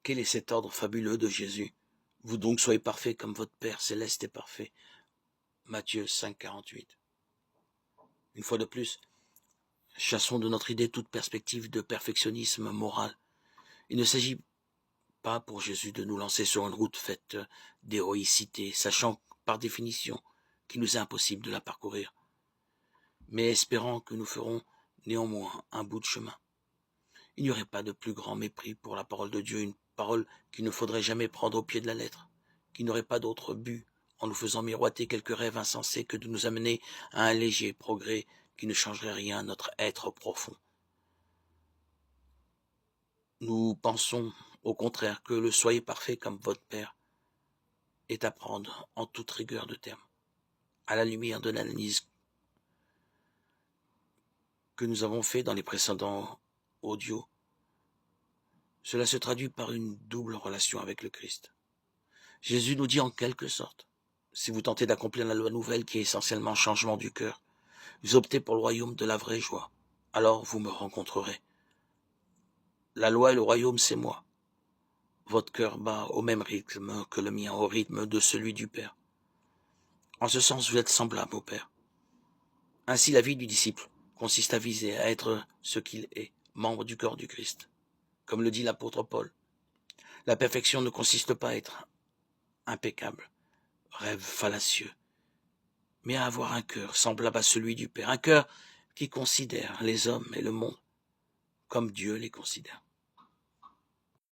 Quel est cet ordre fabuleux de Jésus? Vous donc soyez parfaits comme votre Père céleste est parfait. Matthieu 5, 48. Une fois de plus, chassons de notre idée toute perspective de perfectionnisme moral. Il ne s'agit pas pour Jésus de nous lancer sur une route faite d'héroïcité, sachant par définition qu'il nous est impossible de la parcourir, mais espérant que nous ferons néanmoins un bout de chemin. Il n'y aurait pas de plus grand mépris pour la parole de Dieu, une parole qu'il ne faudrait jamais prendre au pied de la lettre, qui n'aurait pas d'autre but en nous faisant miroiter quelques rêves insensés que de nous amener à un léger progrès qui ne changerait rien à notre être profond. Nous pensons au contraire que le soyez parfait comme votre Père est à prendre en toute rigueur de terme, à la lumière de l'analyse que nous avons fait dans les précédents audios. Cela se traduit par une double relation avec le Christ. Jésus nous dit en quelque sorte, si vous tentez d'accomplir la loi nouvelle qui est essentiellement changement du cœur, vous optez pour le royaume de la vraie joie, alors vous me rencontrerez. La loi et le royaume, c'est moi. Votre cœur bat au même rythme que le mien, au rythme de celui du Père. En ce sens, vous êtes semblable au Père. Ainsi, la vie du disciple consiste à viser à être ce qu'il est, membre du corps du Christ. Comme le dit l'apôtre Paul, la perfection ne consiste pas à être impeccable, rêve fallacieux, mais à avoir un cœur semblable à celui du Père, un cœur qui considère les hommes et le monde comme Dieu les considère.